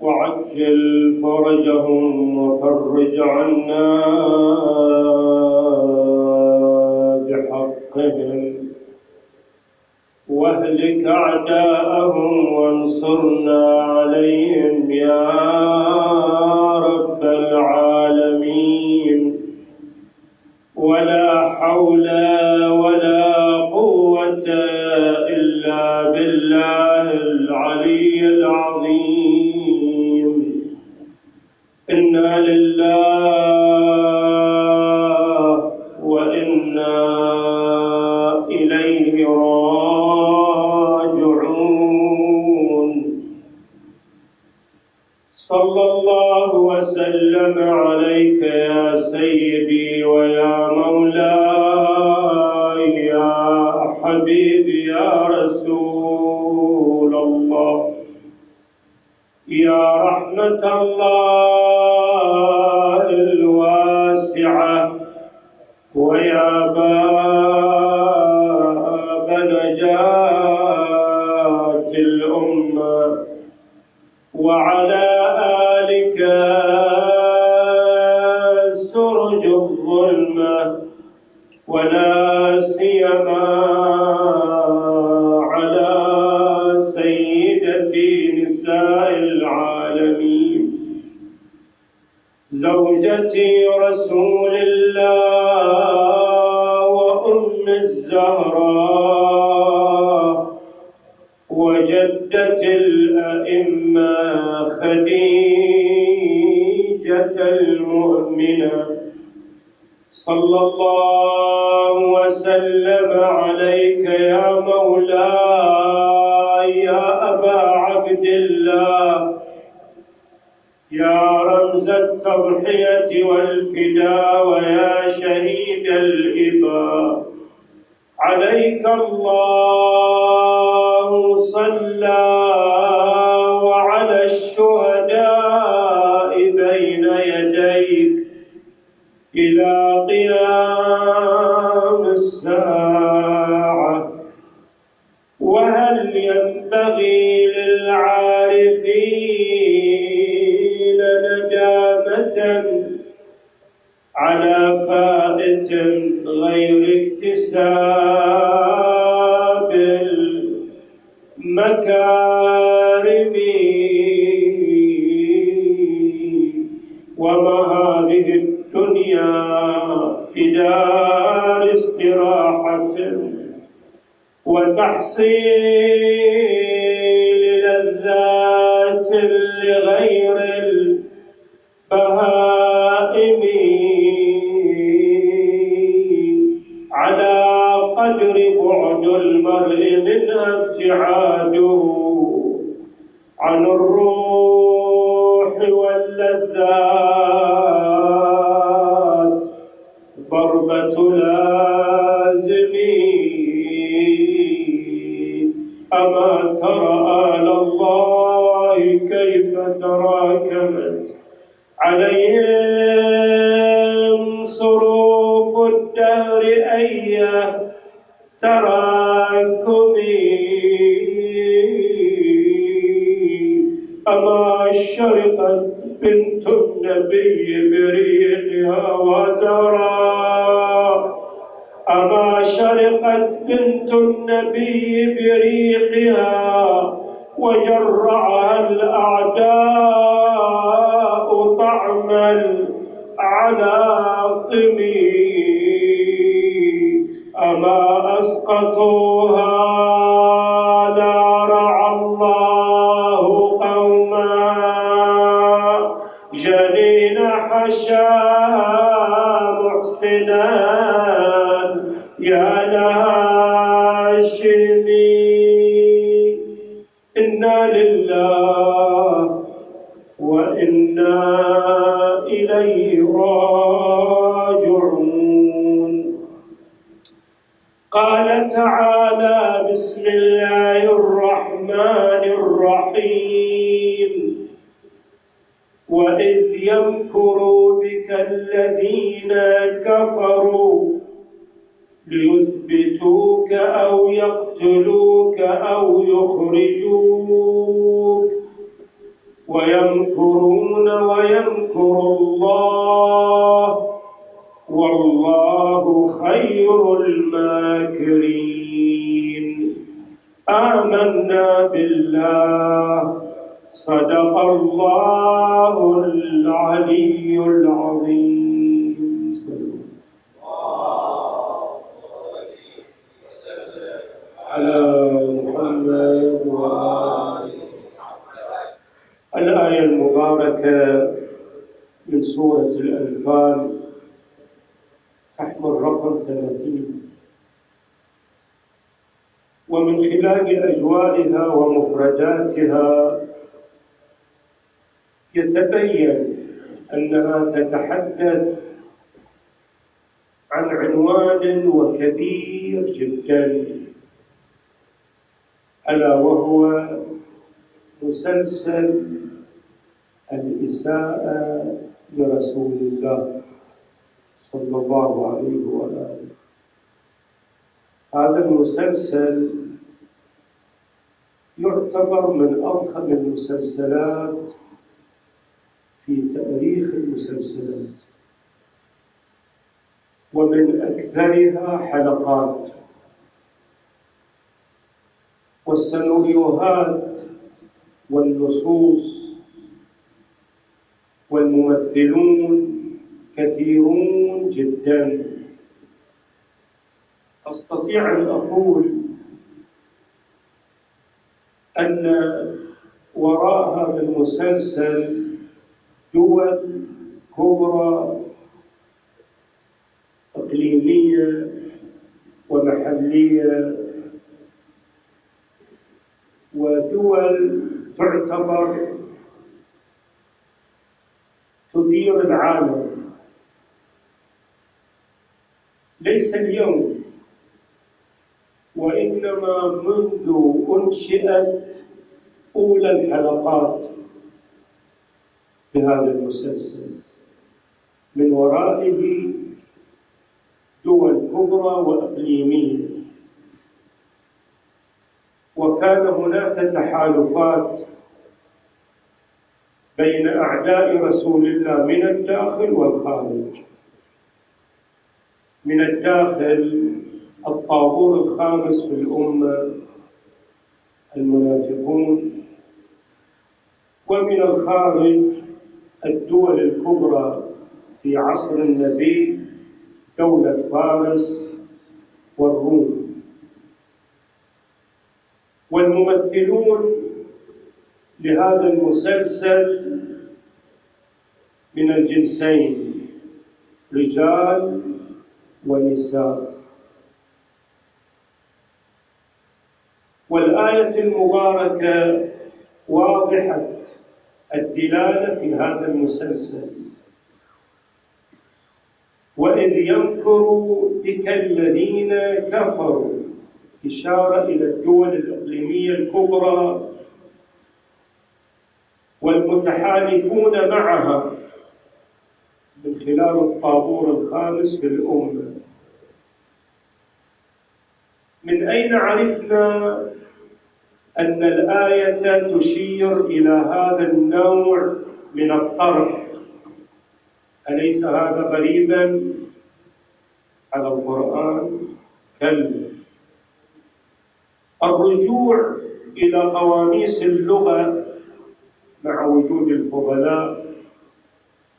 وعجل فرجهم وفرج عنا بحقهم، واهلك أعداءهم وانصرنا عليهم يا رب العالمين. ولا حول ولا قوة إلا بالله العلي العظيم. إنا لله وإنا إليه راجعون. صلى الله وسلم عليك يا سيدي ويا مولاي يا حبيبي يا رسول الله، يا رحمة الله الواسعة، ويا باب نجاة الأمة، وعلى آلك سرج الظلمة، ولا سيما على سيدتي نساء العالمين زوجتي رسول الله وأم الزهراء وجدة الأئمة خديجة المؤمنة، صلى الله وسلم عليك يا مولاي يا أبا عبد الله، يا رمز التضحية والفداء ويا شهيد الإباء. عليك الله صلى وعلى الشهداء بين يديك إلى قيام الساعة. وهل ينبغي للعارفين ندامة على فائت غير اكتساب المكارم؟ وما هذه الدنيا بدار استراحة وتحصيل لذات لغير البهائم، على قدر بعد المرء منها ابتعاده عن الروح واللذات ضربة لازمي. أما ترى آل الله كيف تراكمت عليهم صروف الدهر أي تراكمي. أما شرقت بنت النبي بريقها وزهراء، أما شرقت بنت النبي بريقها وجرعها الأعداء طعم العلاقم. أما أسقطوها لا رعى الله قوما جنين حشاها محسنا يا لهاشمي. إنا لله وإنا إليه راجعون. قال تعالى: بسم الله الرحمن الرحيم. وإذ يمكر بك الذين كفروا ليثبتوك أو يقتلوك أو يخرجوك ويمكرون ويمكر الله والله خير الماكرين. آمنا بالله. صدق الله العلي العظيم. على محمد وآله. الآية المباركة من سورة الأنفال تحمل رقم 30، ومن خلال أجوائها ومفرداتها يتبين أنها تتحدث عن عنوان وكبير جدا، ألا وهو مسلسل الإساءة لرسول الله صلى الله عليه وآله. هذا المسلسل يعتبر من أضخم المسلسلات في تاريخ المسلسلات، ومن أكثرها حلقات، والسيناريوهات والنصوص والممثلون كثيرون جدا. أستطيع أن أقول أن وراء هذا المسلسل دول كبرى إقليمية ومحلية، ودول تعتبر تدير العالم، ليس اليوم وإنما منذ أنشئت أولى الحلقات بهذا المسلسل. من ورائه دول كبرى وإقليمية، وكان هناك تحالفات بين أعداء رسول الله من الداخل والخارج. من الداخل الطابور الخامس في الأمة المنافقون، ومن الخارج الدول الكبرى في عصر النبي دولة فارس والروم. والممثلون لهذا المسلسل من الجنسين، رجال ونساء. والآية المباركة واضحة الدلالة في هذا المسلسل: وإذ يمكر بك الذين كفروا، إشارة إلى الدول الإقليمية الكبرى والمتحالفون معها من خلال الطابور الخامس في الأمة. من أين عرفنا أن الآية تشير إلى هذا النوع من الطرح؟ أليس هذا غريباً على القرآن؟ كلا. الرجوع إلى قواميس اللغة مع وجود الفضلاء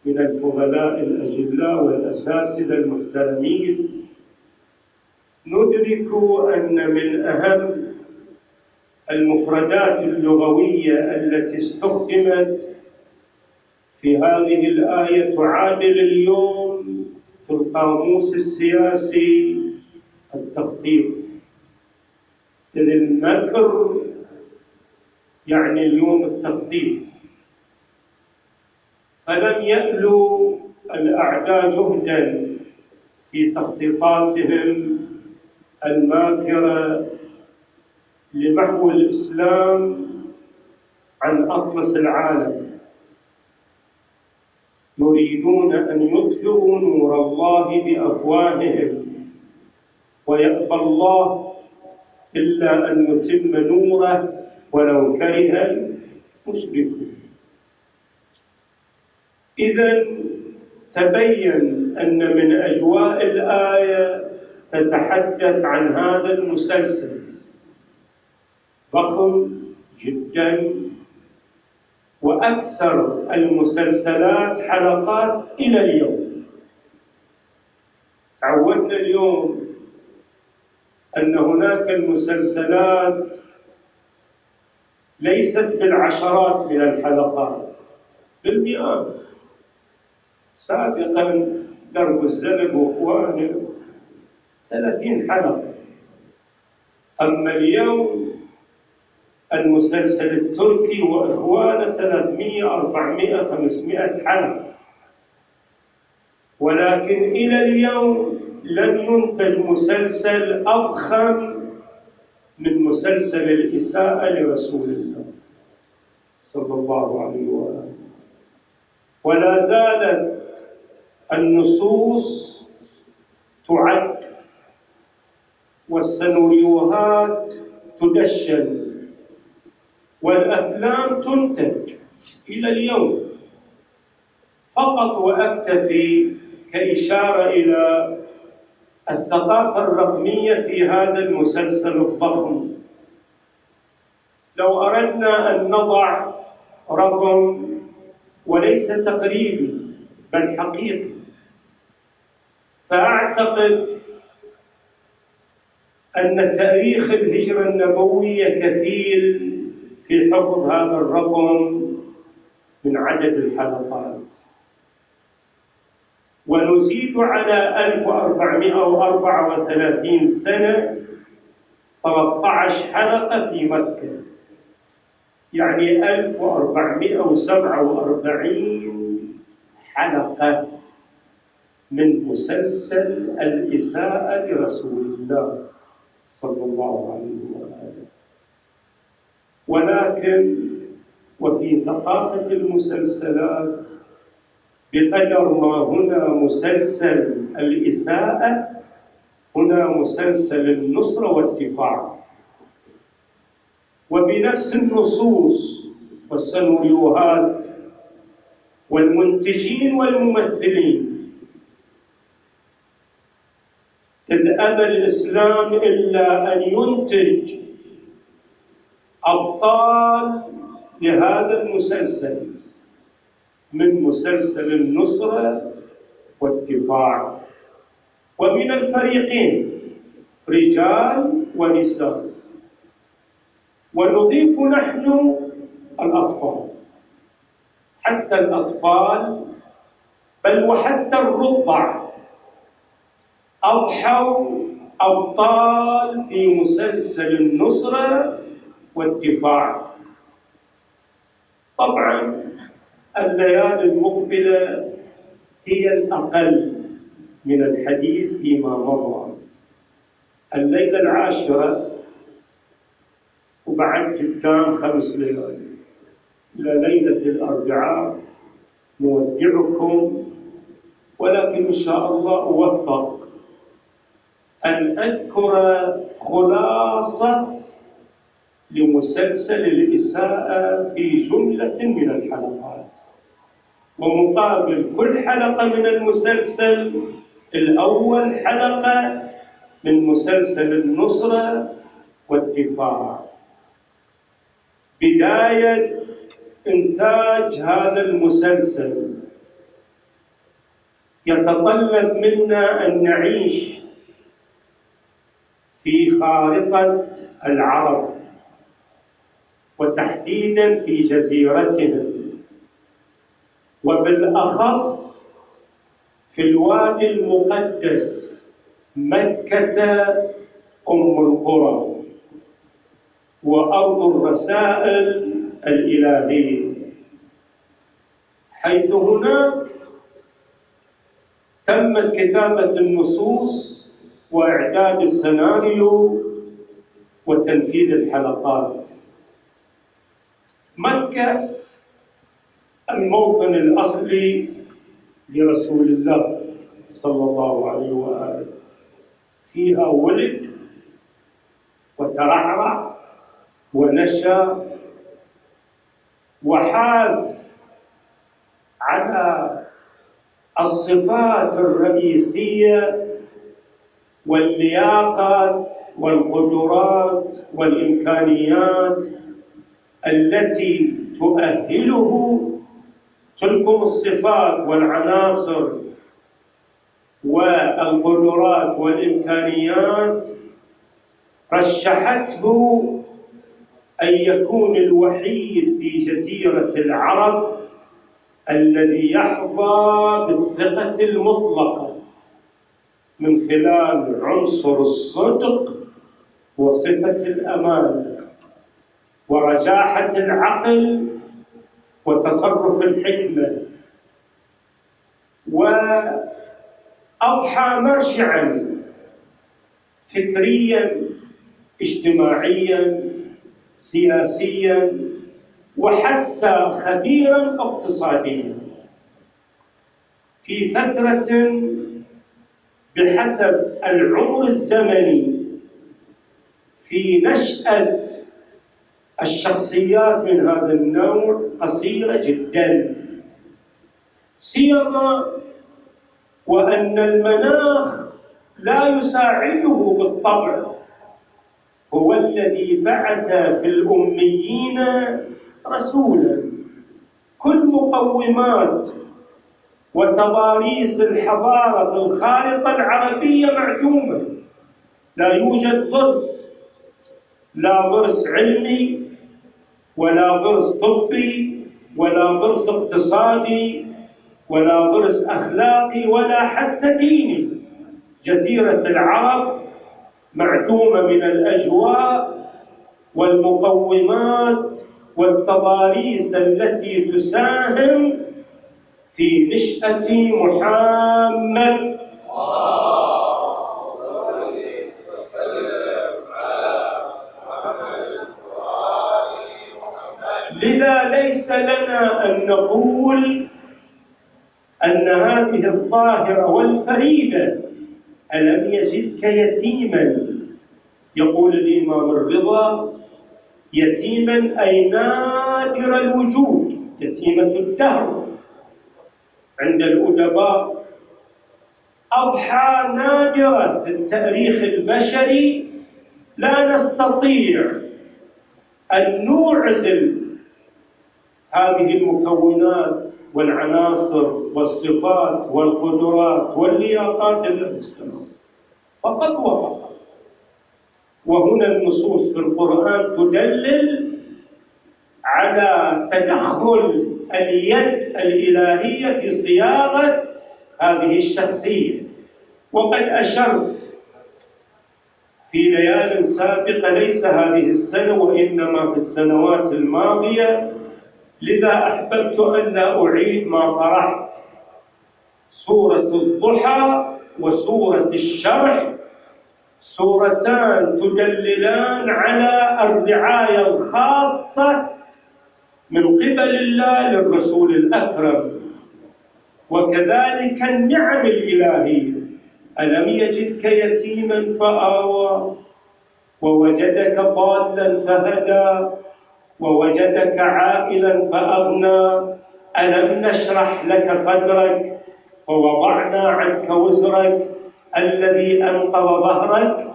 من الفضلاء الأجلاء والأساتذة المحترمين، ندرك أن من أهم المفردات اللغوية التي استخدمت في هذه الآية تعادل اليوم في القاموس السياسي التخطيط. إذ المكر يعني اليوم التخطيط، فلم يألوا الأعداء جهداً في تخطيطاتهم الماكرة لمحو الإسلام عن أطلس العالم. يريدون أن يطفئوا نور الله بأفواههم، ويأبى الله إلا أن يتم نوره ولو كره المشركون. إذن تبين أن من أجواء الآية تتحدث عن هذا المسلسل ضخم جدا، وأكثر المسلسلات حلقات إلى اليوم. تعودنا اليوم أن هناك المسلسلات ليست بالعشرات من الحلقات، بالمئات. سابقا درب الزلق وإخوانه 30 حلقة، أما اليوم المسلسل التركي وإخوانه 300 400 500 حلقة. ولكن إلى اليوم لم ينتج مسلسل أضخم من مسلسل الإساءة لرسول الله صلى الله عليه وآله. ولا زالت النصوص تعد والسيناريوهات تدشن والأفلام تنتج إلى اليوم. فقط وأكتفي كإشارة إلى الثقافة الرقمية في هذا المسلسل الضخم. لو أردنا أن نضع رقم وليس تقريبي بل حقيقي، فأعتقد أن تاريخ الهجرة النبوية كفيل في حفظ هذا الرقم من عدد الحلقات، ونزيد على 1434 سنة 13 حلقة في مكة، يعني 1447 حلقة من مسلسل الإساءة لرسول الله صلى الله عليه وآله. ولكن وفي ثقافة المسلسلات بقدر ما هنا مسلسل الإساءة هنا مسلسل النصرة والدفاع، وبنفس النصوص والسيناريوهات والمنتجين والممثلين. إذ أبى الإسلام إلا أن ينتج أبطال لهذا المسلسل من مسلسل النصرة والدفاع، ومن الفريقين رجال ونساء، ونضيف نحن الأطفال، حتى الأطفال بل وحتى الرضع أضحوا أبطال في مسلسل النصرة والدفاع. طبعا الليالي المقبلة هي الأقل من الحديث فيما مضى. الليلة 10 وبعد قدام 5 ليالي إلى ليلة الأربعاء نودعكم، ولكن إن شاء الله أوفق أن أذكر خلاصة لمسلسل الإساءة في جملة من الحلقات، ومقابل كل حلقة من المسلسل الأول حلقة من مسلسل النصرة والدفاع. بداية إنتاج هذا المسلسل يتطلب منا أن نعيش في خارطة العرب، وتحديداً في جزيرتنا، وبالأخص في الوادي المقدس مكة أم القرى وأرض الرسائل الإلهية، حيث هناك تمت كتابة النصوص وإعداد السيناريو وتنفيذ الحلقات. مكة الموطن الأصلي لرسول الله صلى الله عليه وآله، فيها ولد وترعرع ونشأ وحاز على الصفات الرئيسية واللياقات والقدرات والإمكانيات التي تؤهله تلكم الصفات والعناصر والقدرات والإمكانيات رشحته أن يكون الوحيد في جزيرة العرب الذي يحظى بالثقة المطلقة من خلال عنصر الصدق وصفة الأمانة ورجاحة العقل وتصرف الحكمة، وأضحى مرشعاً فكرياً اجتماعياً سياسياً وحتى خبيراً اقتصادياً في فترة بحسب العمر الزمني في نشأة الشخصيات من هذا النوع قصيرة جداً، سيما وأن المناخ لا يساعده بالطبع. هو الذي بعث في الأميين رسولاً، كل مقومات وتضاريس الحضارة في الخارطة العربية معدومة، لا يوجد ضرس، لا ضرس علمي ولا ضرس طبي ولا ضرس اقتصادي ولا ضرس أخلاقي ولا حتى ديني. جزيرة العرب معدومة من الأجواء والمقومات والتضاريس التي تساهم في نشأة محمد. لذا ليس لنا أن نقول أن هذه الظاهرة والفريدة ألم يجدك يتيما، يقول الإمام الرضا يتيما أي نادر الوجود، يتيمة الدهر عند الأدباء، أضحى نادرة في التاريخ البشري، لا نستطيع أن نعزل هذه المكونات والعناصر والصفات والقدرات واللياقات التي السماء فقط وفقط. وهنا النصوص في القرآن تدلل على تدخل اليد الإلهية في صياغة هذه الشخصية. وقد أشرت في ليال سابقة، ليس هذه السنة وإنما في السنوات الماضية، لذا أحببت أن لا أعيد ما طرحت. سورة الضحى وسورة الشرح سورتان تدللان على الرعاية الخاصة من قبل الله للرسول الأكرم، وكذلك النعم الإلهية. ألم يجدك يتيما فآوى ووجدك ضالا فهدى ووجدك عائلا فأغنى ألم نشرح لك صدرك ووضعنا عنك وزرك الذي أنقض ظهرك.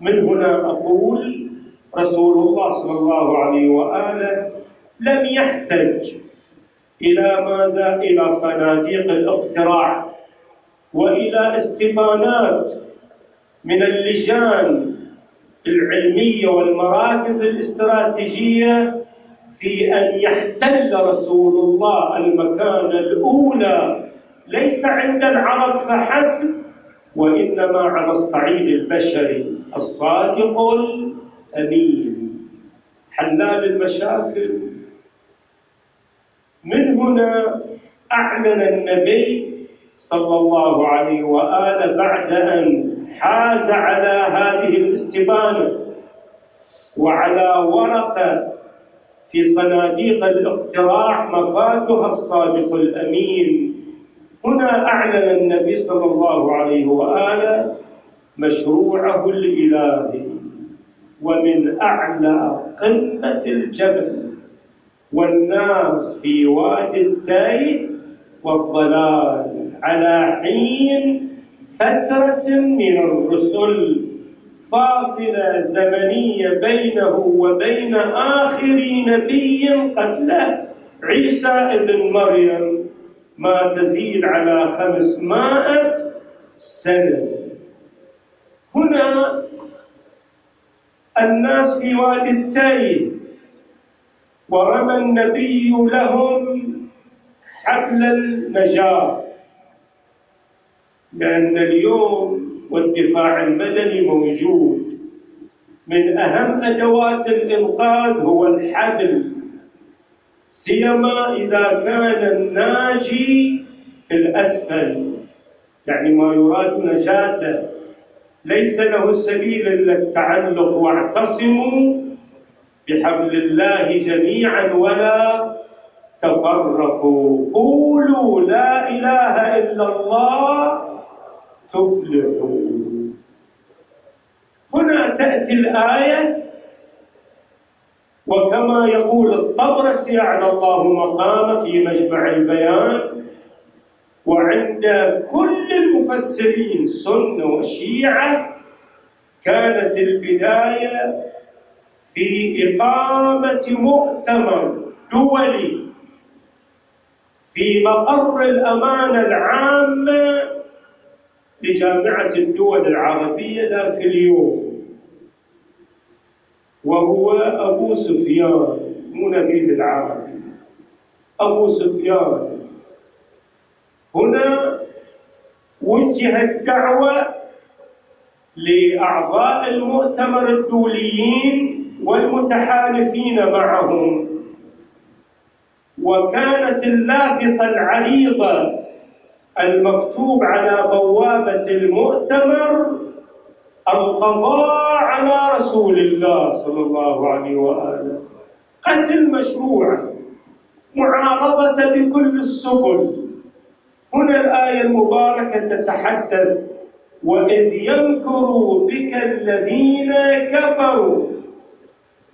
من هنا أقول رسول الله صلى الله عليه وآله لم يحتج إلى ماذا؟ إلى صناديق الاقتراع وإلى استبانات من اللجان العلمية والمراكز الاستراتيجية في أن يحتل رسول الله المكانة الأولى ليس عند العرب فحسب، وإنما على الصعيد البشري، الصادق الأمين حلال المشاكل. من هنا أعلن النبي صلى الله عليه وآله بعد أن حاز على هذه الاستبانة وعلى ورقة في صناديق الاقتراع مفادها الصادق الأمين، هنا أعلن النبي صلى الله عليه وآله مشروعه الإلهي، ومن أعلى قمة الجبل والناس في وادي التيه والضلال على حين فترة من الرسل، فاصلة زمنية بينه وبين آخر نبي قبله عيسى ابن مريم ما تزيد على 500 سنة. هنا الناس في وادي التيه، ورمى النبي لهم حبل النجاة، لأن اليوم والدفاع المدني موجود، من أهم أدوات الإنقاذ هو الحبل، سيما إذا كان الناجي في الأسفل، يعني ما يراد نجاته، ليس له سبيل إلا التعلق. واعتصموا بحبل الله جميعا ولا تفرقوا، قولوا لا إله إلا الله تفلحوا. هنا تأتي الآية، وكما يقول الطبرسي أعلى الله مقامه في مجمع البيان، وعند كل المفسرين سنة وشيعة، كانت البداية في إقامة مؤتمر دولي في مقر الأمانة العامة لجامعة الدول العربية ذاك اليوم، وهو أبو سفيان، مو نبيل العربي، أبو سفيان. هنا وجهت دعوة لأعضاء المؤتمر الدوليين والمتحالفين معهم، وكانت اللافتة العريضة المكتوب على بوابة المؤتمر: القضاء على رسول الله صلى الله عليه وآله، قتل مشروع، معارضة بكل السبل. هنا الآية المباركة تتحدث: وإذ يمكر بك الذين كفروا.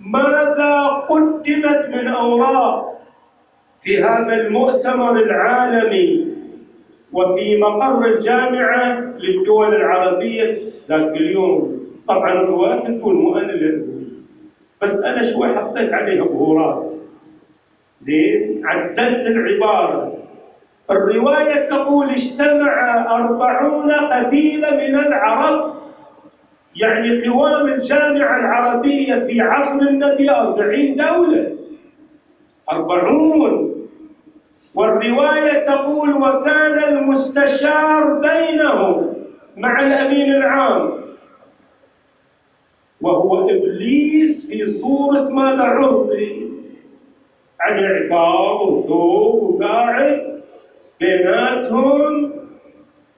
ماذا قدمت من أوراق في هذا المؤتمر العالمي وفي مقر الجامعة للدول العربية ذاك اليوم؟ طبعا الرواية تقول مو أنا اللي أقول، بس أنا شوي حطيت عليها بهورات، زين، عدلت العبارة. الرواية تقول اجتمع 40 قبيلة من العرب، يعني قوام الجامعة العربية في عصر النبي 40 دولة، 40. والرواية تقول وكان المستشار بينهم مع الأمين العام، وهو إبليس في صورة ماذا؟ عربي، عن عقاب وثوب وقاعد بيناتهم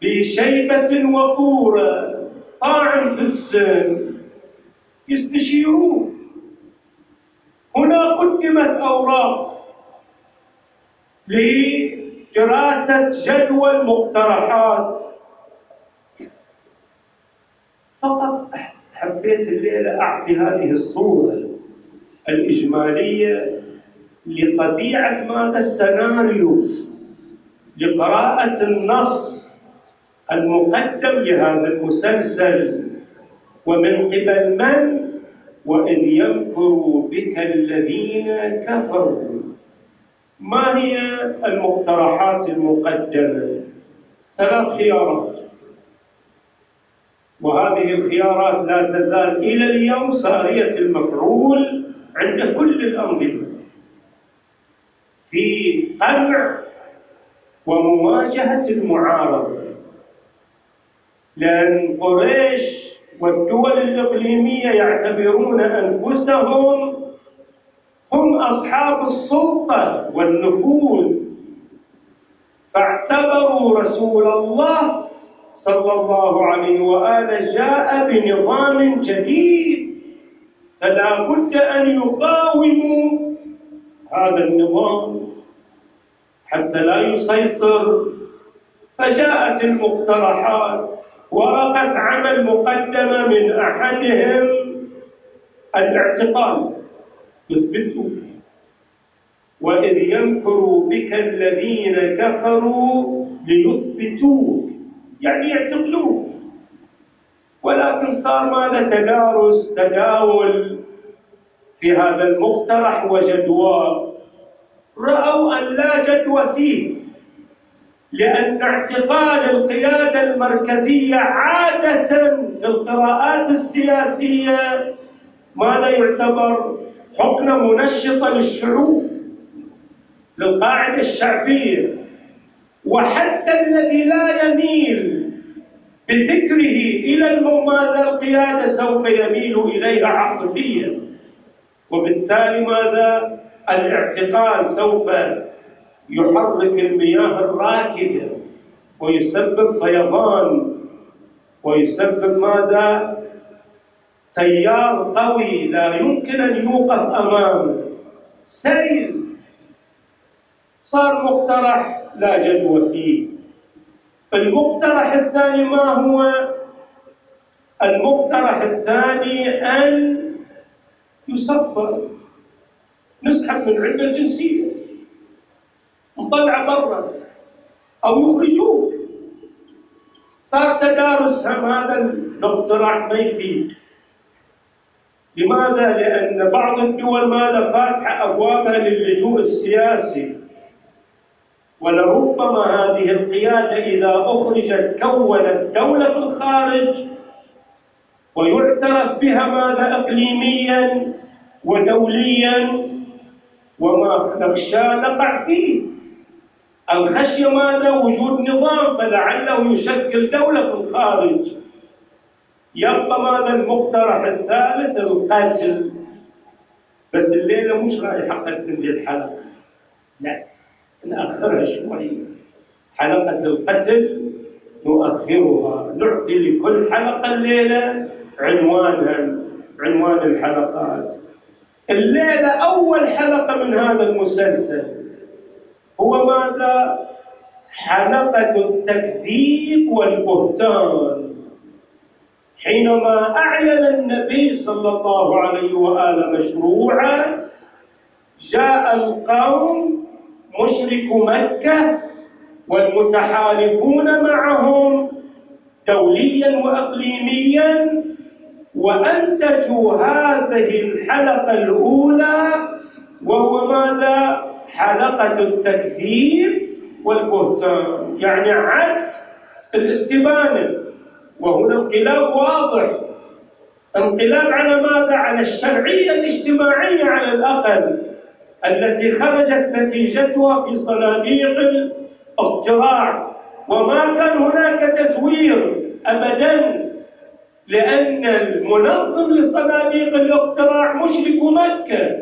بشيبة وقورة، طاعن في السن، يستشيرون. هنا قدمت أوراق لدراسة جدوى المقترحات. فقط حبيت الليلة أعطي هذه الصورة الإجمالية لطبيعة ماذا السيناريو لقراءة النص المقدم لهذا المسلسل، ومن قبل من؟ وإذ يمكر بك الذين كفروا. ما هي المقترحات المقدمة؟ 3 خيارات، وهذه الخيارات لا تزال إلى اليوم سارية المفعول عند كل الأنظمة في قمع ومواجهة المعارضة، لأن قريش والدول الإقليمية يعتبرون أنفسهم هم أصحاب السلطة والنفوذ، فاعتبروا رسول الله صلى الله عليه وآله جاء بنظام جديد، فلا بد أن يقاوموا هذا النظام حتى لا يسيطر. فجاءت المقترحات، ورقة عمل مقدمة من أحدهم الاعتقال، يثبتوا، وإذ يمكر بك الذين كفروا ليثبتوك، يعني يعتقلوك. ولكن صار ماذا؟ تدارس، تداول في هذا المقترح وجدواه، رأوا أن لا جدوى فيه، لأن اعتقال القيادة المركزية عادة في القراءات السياسية ماذا يعتبر؟ حقنة منشطة للشعوب، للقاعدة الشعبية. وحتى الذي لا يميل بفكره إلى ماذا؟ القيادة سوف يميل إليها عاطفيا، وبالتالي ماذا؟ الاعتقال سوف يحرك المياه الراكدة ويسبب فيضان، ويسبب ماذا؟ تيار قوي لا يمكن أن يوقف أمامه، سيل. صار مقترح لا جدوى فيه. المقترح الثاني ما هو؟ المقترح الثاني أن يصفر، نسحب من عنده الجنسية، نطلع برا أو يخرجوك. صار تدارس هم هذا الاقتراح ما يفيد. لماذا؟ لأن بعض الدول ماذا؟ فاتحة أبوابها للجوء السياسي، ولربما هذه القيادة إذا أخرجت كونت دولة في الخارج ويعترف بها ماذا؟ إقليميا ودوليا، وما نخشى نقع فيه. الخشية ماذا؟ وجود نظام، فلعله يشكل دولة في الخارج. يبقى ماذا؟ المقترح الثالث القتل. بس الليلة مش رايح أقدم لي الحلقة، لا، نأخرها شوي. حلقة القتل نؤخرها، نعطي لكل حلقة الليلة عنوانها، عنوان الحلقات. الليلة أول حلقة من هذا المسلسل هو ماذا؟ حلقة التكذيب والبهتان. حينما أعلن النبي صلى الله عليه وآله مشروعه، جاء القوم مشركو مكة والمتحالفون معهم دوليا وإقليميا، وأنتجوا هذه الحلقة الأولى، وهو ماذا؟ حلقة التكذيب والبهتان، يعني عكس الاستبانة. وهنا انقلاب واضح، انقلاب على ماذا؟ على الشرعية الاجتماعية على الأقل، التي خرجت نتيجتها في صناديق الاقتراع. وما كان هناك تزوير أبداً، لأن المنظم لصناديق الاقتراع مشرك مكة،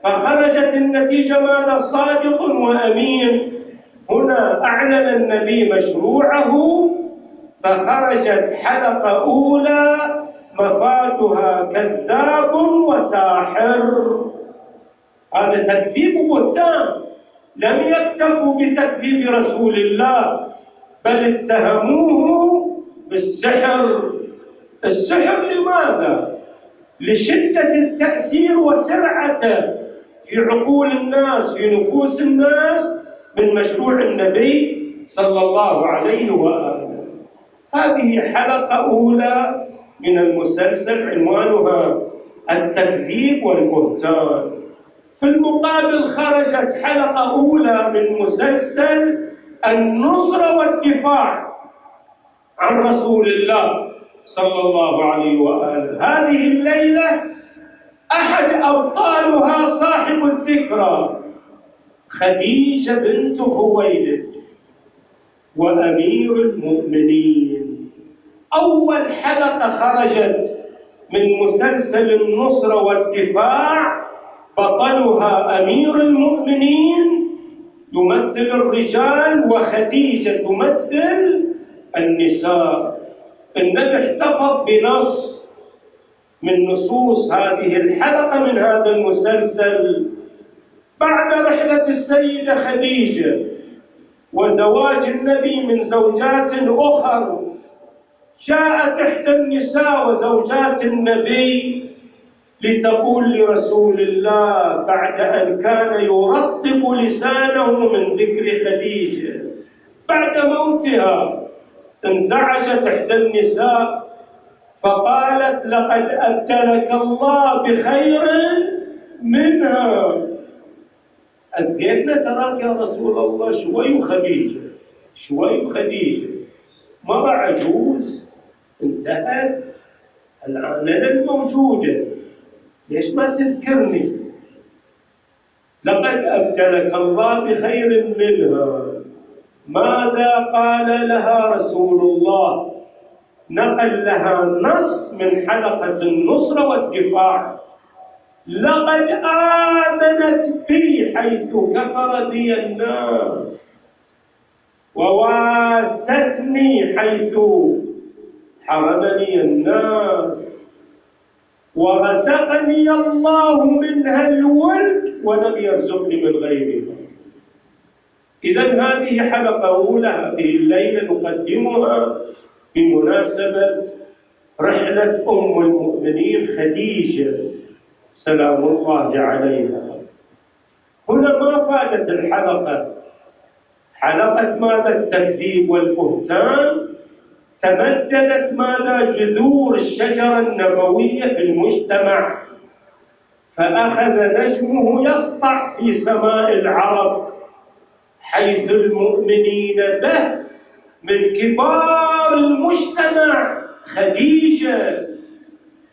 فخرجت النتيجة ماذا؟ صادق وأمين. هنا أعلن النبي مشروعه، فخرجت حلقة أولى مفادها كذاب وساحر. هذا تكذيب وبهتان. لم يكتفوا بتكذيب رسول الله، بل اتهموه بالسحر. السحر لماذا؟ لشدة التأثير وسرعته في عقول الناس، في نفوس الناس، من مشروع النبي صلى الله عليه وآله. هذه حلقة أولى من المسلسل عنوانها التكذيب والبهتان. في المقابل خرجت حلقة أولى من مسلسل النصرة والدفاع عن رسول الله صلى الله عليه وآله. هذه الليلة أحد أبطالها صاحب الذكرى، خديجة بنت خويلد وأمير المؤمنين. أول حلقة خرجت من مسلسل النصرة والدفاع، بطلها أمير المؤمنين يمثل الرجال، وخديجة تمثل النساء. النبي احتفظ بنص من نصوص هذه الحلقة من هذا المسلسل. بعد رحلة السيدة خديجة وزواج النبي من زوجات أخر، جاءت إحدى النساء وزوجات النبي لتقول لرسول الله بعد أن كان يرطب لسانه من ذكر خديجة بعد موتها، انزعجت إحدى النساء فقالت: لقد أبدلك الله بخير منها. أذيتنا تراك يا رسول الله شوي خديجة، شوي خديجة، مرة عجوز انتهت، الآن أنا الموجودة، ليش ما تذكرني؟ لقد أبدلك الله بخير منها. ماذا قال لها رسول الله؟ نقل لها نص من حلقة النصرة والدفاع: لقد آمنت بي حيث كفر بي الناس، وواستني حيث حرمني الناس، ورزقني الله منها الولد ولم يرزقني من غيرها. إذن هذه حلقة أولى، هذه الليلة نقدمها بمناسبة رحلة أم المؤمنين خديجة سلام الله عليها. هنا ما فادت الحلقة؟ حلقة ماذا؟ التكذيب والبهتان. تمددت ماذا؟ جذور الشجرة النبوية في المجتمع، فأخذ نجمه يسطع في سماء العرب، حيث المؤمنين به من كبار المجتمع خديجة.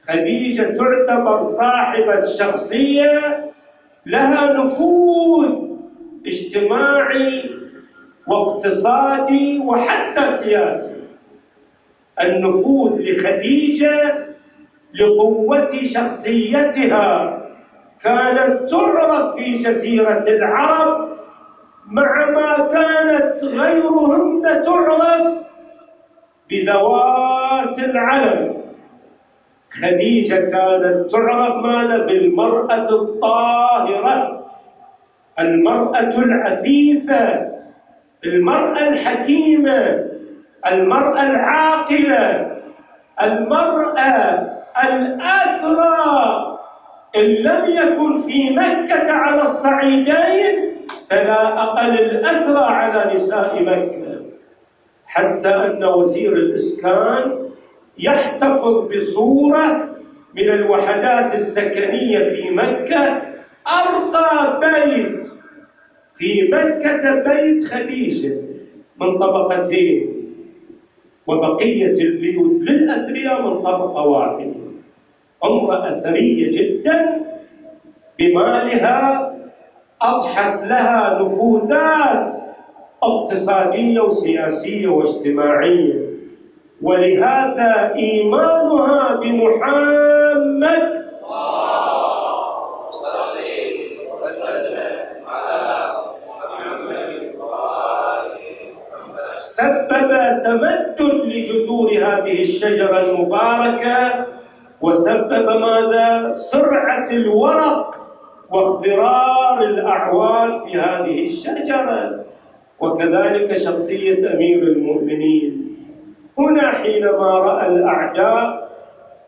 خديجة تعتبر صاحبة شخصية لها نفوذ اجتماعي واقتصادي وحتى سياسي. النفوذ لخديجة لقوة شخصيتها كانت تعرف في جزيرة العرب، مع ما كانت غيرهن تعرف بذوات العلم. خديجة كانت تعرف ماذا؟ بالمرأة الطاهرة، المرأة العفيفة، المرأة الحكيمة، المرأة العاقلة، المرأة الأثرى. إن لم يكن في مكة على الصعيدين فلا أقل الأثرى على نساء مكة، حتى أن وزير الإسكان يحتفظ بصورة من الوحدات السكنية في مكة، أرقى بيت في مكة بيت خديجة من طبقتين، وبقية البيوت للأثرياء من طبقة واحدة. امرأة أثرية جدا بمالها، أضحت لها نفوذات اقتصادية وسياسية واجتماعية، ولهذا إيمانها بمحمد سبب تمدد لجذور هذه الشجرة المباركة، وسبب ماذا؟ سرعة الورق واخضرار الأعوان في هذه الشجرة، وكذلك شخصية أمير المؤمنين. هنا حينما رأى الأعداء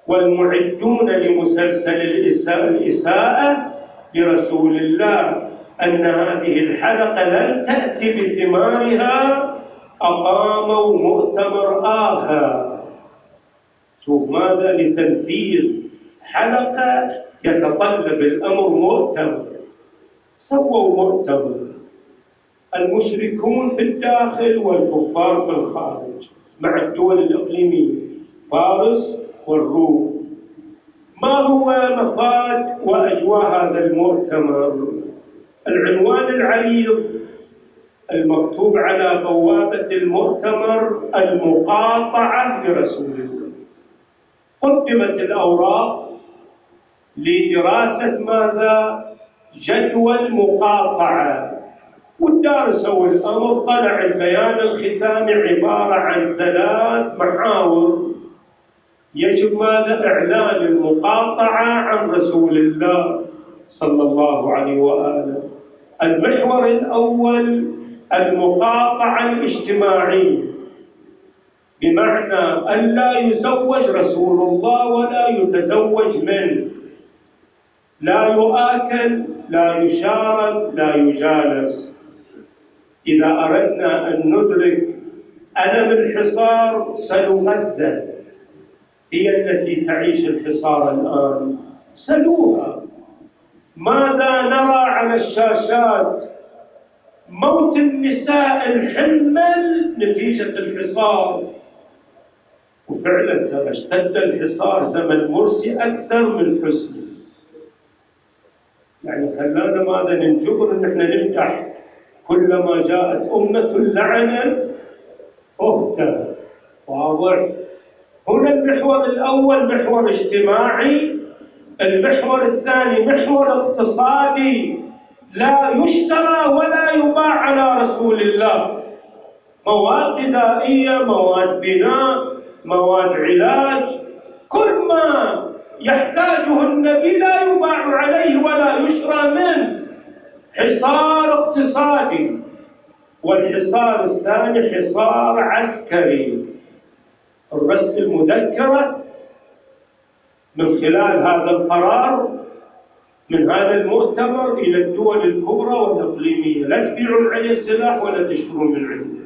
والمعدون لمسلسل الإساءة لرسول الله أن هذه الحلقة لن تأتي بثمارها، أقاموا مؤتمر آخر. شوف ماذا؟ لتنفيذ حلقة يتطلب الأمر مؤتمر. سووا مؤتمر المشركون في الداخل والكفار في الخارج مع الدول الإقليمية فارس والروم. ما هو مفاد وأجواء هذا المؤتمر؟ العنوان العريض المكتوب على بوابة المؤتمر: المقاطعة لرسول الله. قدمت الأوراق لدراسة ماذا؟ جدول مقاطعة، والدارسوا الأمر طلع البيان الختامي عبارة عن 3 محاور يجب ماذا؟ إعلان المقاطعة عن رسول الله صلى الله عليه وآله. المحور الأول المقاطعة الاجتماعية، بمعنى أن لا يزوج رسول الله ولا يتزوج منه، لا يؤكل، لا يشارب، لا يجالس. إذا أردنا أن ندرك ألم الحصار، سلوا غزة، هي التي تعيش الحصار الآن، سلوها. ماذا نرى على الشاشات؟ موت النساء الحمل نتيجة الحصار. وفعلا ترى اشتد الحصار زمن مرسي أكثر من حسني، يعني خلانا ماذا ننجبر ان احنا نمدح كلما جاءت أمة لعنت أختها. واضح؟ هنا المحور الأول محور اجتماعي، المحور الثاني محور اقتصادي. لا يشترى ولا يباع على رسول الله. مواد غذائية، مواد بناء، مواد علاج، كل ما يحتاجه النبي لا يباع عليه ولا يشرى منه. حصار اقتصادي. والحصار الثاني حصار عسكري. نرسل مذكرة من خلال هذا القرار من هذا المؤتمر إلى الدول الكبرى والإقليمية: لا تبيعون عليه السلاح ولا تشترون من عنده.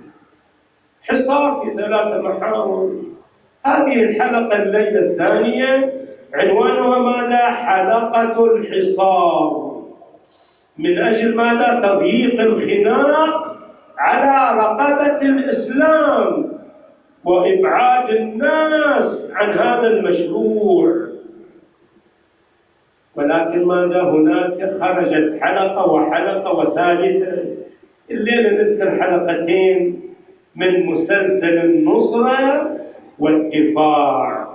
حصار في 3 محاور. هذه الحلقة الليلة الثانية عنوانها ماذا؟ حلقة الحصار. من أجل ماذا؟ تضييق الخناق على رقبة الإسلام وإبعاد الناس عن هذا المشروع. ولكن ماذا؟ هناك خرجت حلقة وحلقة وثالثة. الليلة نذكر حلقتين من مسلسل النصرة والدفاع.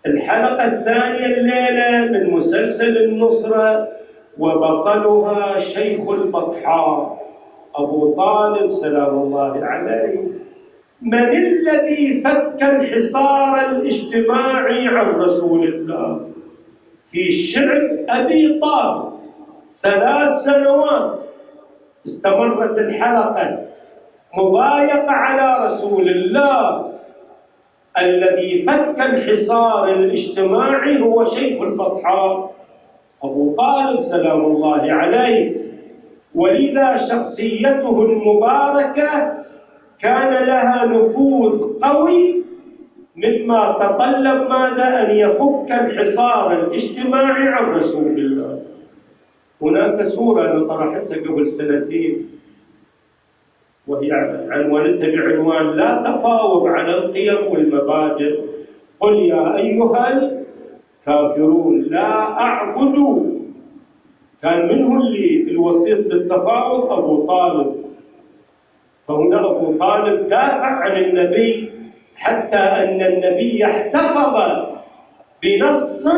الحلقة الثانية الليلة من مسلسل النصرة وبطلها شيخ البطحاء أبو طالب سلام الله عليه. من الذي فك الحصار الاجتماعي عن رسول الله؟ في شعب أبي طالب 3 سنوات استمرت الحلقة مضايقة على رسول الله. الذي فك الحصار الاجتماعي هو شيخ البطحاء أبو طالب سلام الله عليه. ولذا شخصيته المباركة كان لها نفوذ قوي، مما تطلب ماذا؟ أن يفك الحصار الاجتماعي عن رسول الله. هناك سورة أنا طرحتها قبل 2 سنين وهي عنوانتها بعنوان لا تفاوض على القيم والمبادئ. قل يا أيها الكافرون لا أعبد. كان منه اللي الوسيط بالتفاوض أبو طالب. فهنا أبو طالب دافع عن النبي حتى أن النبي احتفظ بنص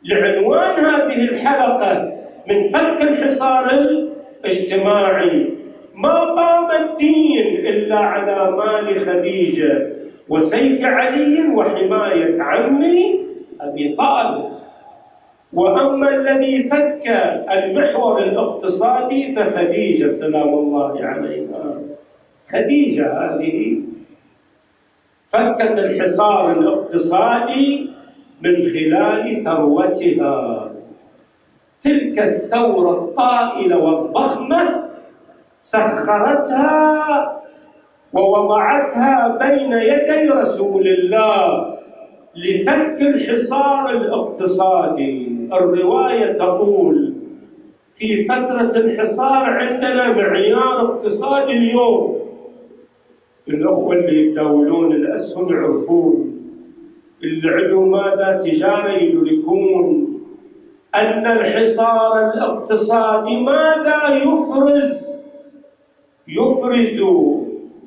لعنوان هذه الحلقة من فك الحصار الاجتماعي: ما قام الدين إلا على مال خديجة وسيف علي وحماية عمي أبي طالب. وأما الذي فك المحور الاقتصادي فخديجة سلام الله عليها. خديجة هذه فكت الحصار الاقتصادي من خلال ثروتها. تلك الثورة الطائلة والضخمة سخرتها ووضعتها بين يدي رسول الله لفك الحصار الاقتصادي. الرواية تقول في فترة الحصار عندنا معيار اقتصادي اليوم، الأخوة اللي يتداولون الأسهم يعرفون، اللي عندهم ماذا؟ تجارة يدركون أن الحصار الاقتصادي ماذا يفرز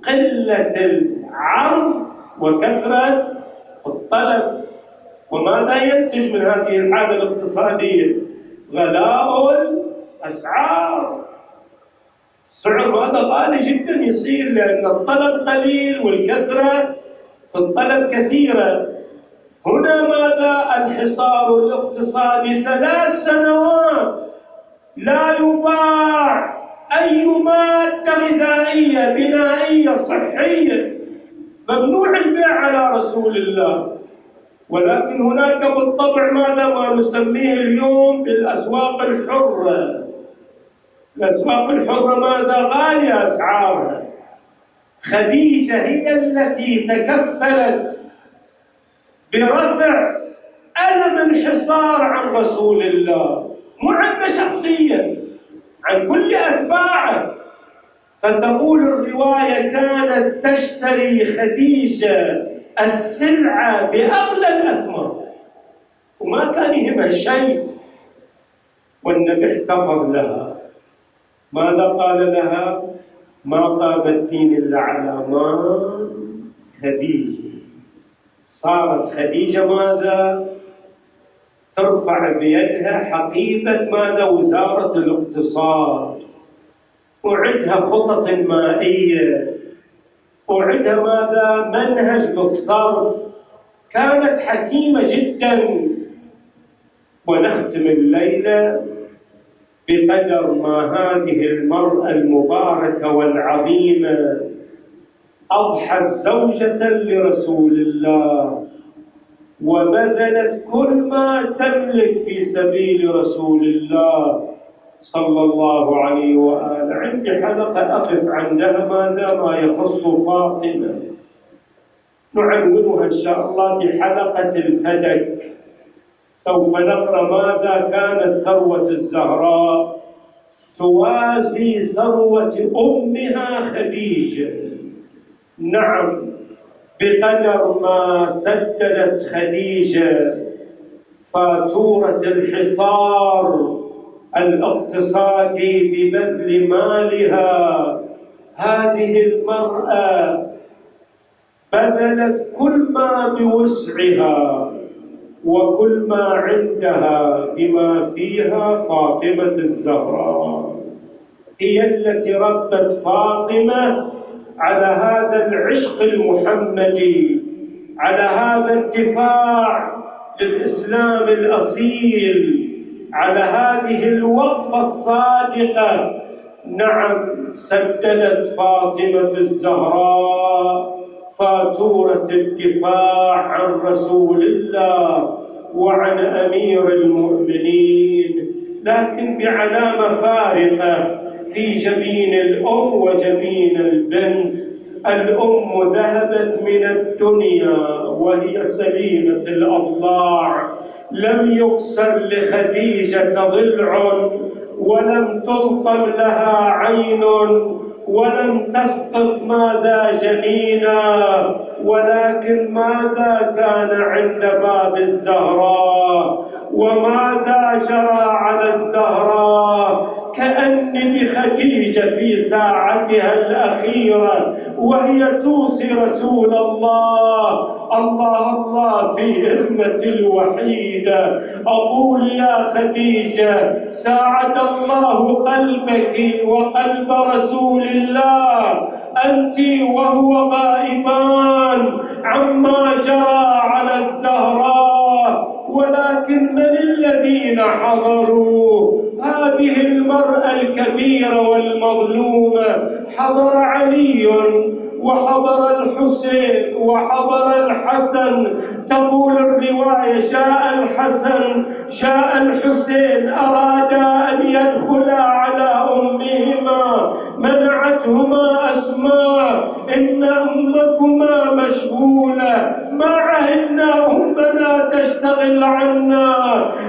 قلة العرض وكثرة الطلب. وماذا ينتج من هذه الحالة الاقتصادية؟ غلاء الأسعار. السعر هذا غالي جدا يصير لأن الطلب قليل والكثرة في الطلب كثيرة. هنا ماذا؟ الحصار الاقتصادي 3 سنوات لا يباع أي مادة غذائية بنائية صحية، ممنوع البيع على رسول الله. ولكن هناك بالطبع ماذا ما نسميه اليوم بالأسواق الحرة. الأسواق الحرة ماذا؟ غالية أسعارها. خديجة هي التي تكفلت برفع ألم الحصار عن رسول الله، مو عنه شخصيا، عن كل أتباعه. فتقول الرواية: كانت تشتري خديجة السلعة بأغلى الأثمار، وما كان يهمها شيء. والنبي احتفظ لها. ماذا قال لها؟ ما قام الدين إلا على ما خديجة. صارت خديجة ماذا؟ ترفع بيدها حقيبة ماذا؟ وزارة الاقتصاد، وعندها خطط مائية، وعندها ماذا؟ منهج بالصرف. كانت حكيمة جدا. ونختم الليلة بقدر ما هذه المرأة المباركة والعظيمة أضحت زوجة لرسول الله، وبذلت كل ما تملك في سبيل رسول الله صلى الله عليه وآله. عندي حلقة أقف عندها ماذا ما يخص فاطمة، نعنونها إن شاء الله بحلقة الفدك. سوف نقرأ ماذا كانت ثروة الزهراء توازي ثروة أمها خديجة. نعم، بقدر ما سددت خديجة فاتورة الحصار الاقتصادي ببذل مالها، هذه المرأة بذلت كل ما بوسعها وكل ما عندها، بما فيها فاطمة الزهراء. هي التي ربت فاطمة على هذا العشق المحمدي، على هذا الدفاع للإسلام الأصيل، على هذه الوقفة الصادقة. نعم، سددت فاطمة الزهراء فاتورة الدفاع عن رسول الله وعن أمير المؤمنين، لكن بعلامة فارقة في جبين الأم وجبين البنت. الأم ذهبت من الدنيا وهي سليمة الأضلاع، لم يكسر لخديجة ضلع، ولم تلطم لها عين، ولم تسقط ماذا جنينا، ولكن ماذا كان عند باب الزهراء وماذا جرى على الزهراء. كأني بخديجة في ساعتها الأخيرة وهي توصي رسول الله: الله الله في ابنتي الوحيدة، أقول يا خديجة ساعد الله قلبك وقلب رسول الله، أنت وهو غائبان عما جرى على الزهراء، ولكن من الذين حضروا هذه المرأة الكبيرة والمظلومة؟ حضر علي وحضر الحسين وحضر الحسن. تقول الرواية: جاء الحسن جاء الحسين أرادا أن يدخلا على أمهما، منعتهما أسماء: إن أمكما مشغولة، ما عهدنا أمنا تشتغل عنا،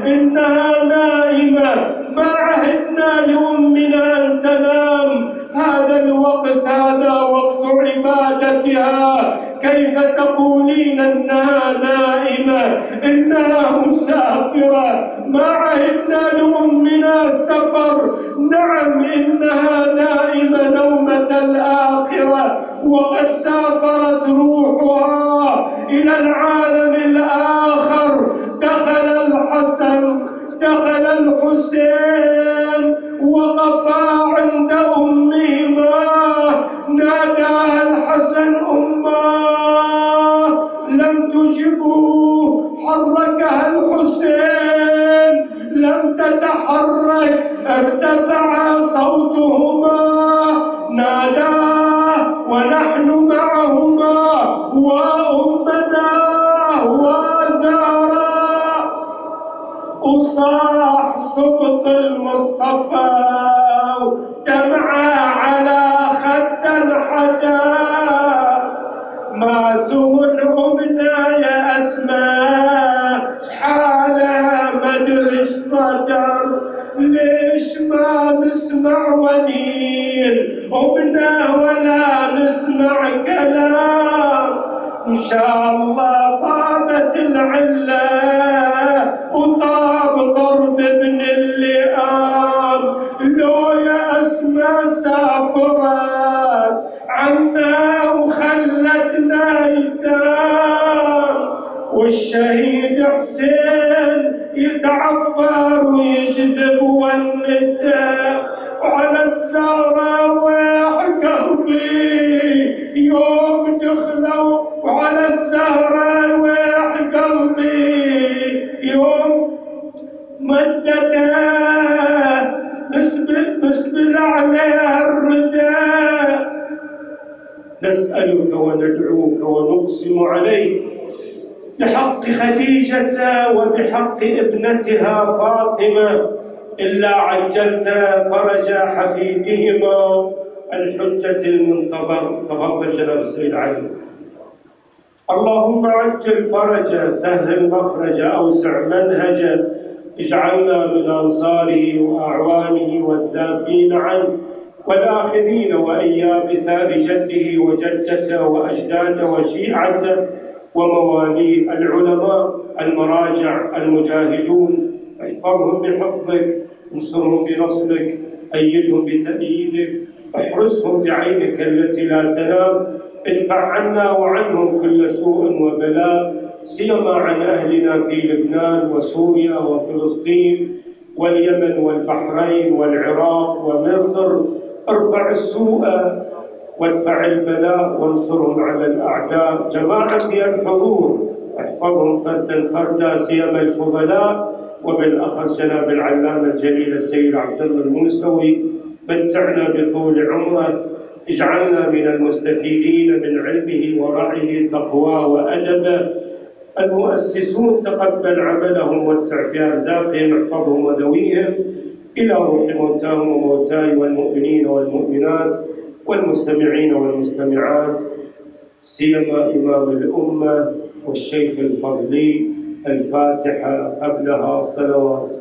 إنها نائمة، ما عهدنا لأمنا أن تنام، هذا الوقت هذا وقت عبادتها، كيف تقولين إنها نائمة؟ إنها مسافرة، ما عهدنا لأمنا سفر، نعم إنها نائمة نومة الآخرة، وقد سافرت روحها إلى العالم الآخر. دخل الحسن دخل الحسين وقفا عند أمهما، نادى الحسن أماه، لم تجبه، حركها الحسين لم تتحرك، ارتفع صوتهما، ناداه ونحن معهما: وأمنا وزهراء زهراء وصاح صبط المصطفى ودمعة على خد الحدا ماتوا أمنا يا أسماء حالة مدري ايش صدر ليش ما نسمع ونين أمنا ولا نسمع كلام إن شاء الله طابت العلة وطاب ضرب ابن اللئام لو يا أسماء سافرت عنا وخلتنا يتام والشهيد حسين يتعفر ويجذب والنتام وعلى الزهراء قلبي يوم دخلوا وعلى الزهراء قلبي يوم مددا نسبل عليها الرداء نسألك وندعوك ونقسم عليك بحق خديجة وبحق ابنتها فاطمة إلا عجلت فرج حفيدهما الحجة المنتظر. تفضل جناب السيد علي. اللهم عجل فرجا، سهل مخرجا، أوسع منهجا، اجعلنا من أنصاره وأعوانه والذابين عنه والآخذين وأيام ثار جده وجدته وأجداده وشيعته ومواليه العلماء المراجع المجاهدون، احفظهم بحفظك، انصرهم بنصرك، أيدهم بتأييدك، احرسهم بعينك التي لا تنام، ادفع عنا وعنهم كل سوء وبلاء، سيما عن أهلنا في لبنان وسوريا وفلسطين واليمن والبحرين والعراق ومصر. ارفع السوء وادفع البلاء وانصرهم على الأعداء. جماعتي الحضور احفظهم فردا فردا، سيما الفضلاء وبالأخص جناب العلامة الجليل السيد عبد الله الموسوي، متعنا بطول عمره، اجعلنا من المستفيدين من علمه ورعيه تقواه وأدبه. المؤسسون تقبل عملهم، وسع في أرزاقهم، احفظهم وذويهم إلى روح موتاهم وموتاي والمؤمنين والمؤمنات والمستمعين والمستمعات، سيما إمام الأمة والشيخ الفضلي. الفاتحة قبلها صلوات.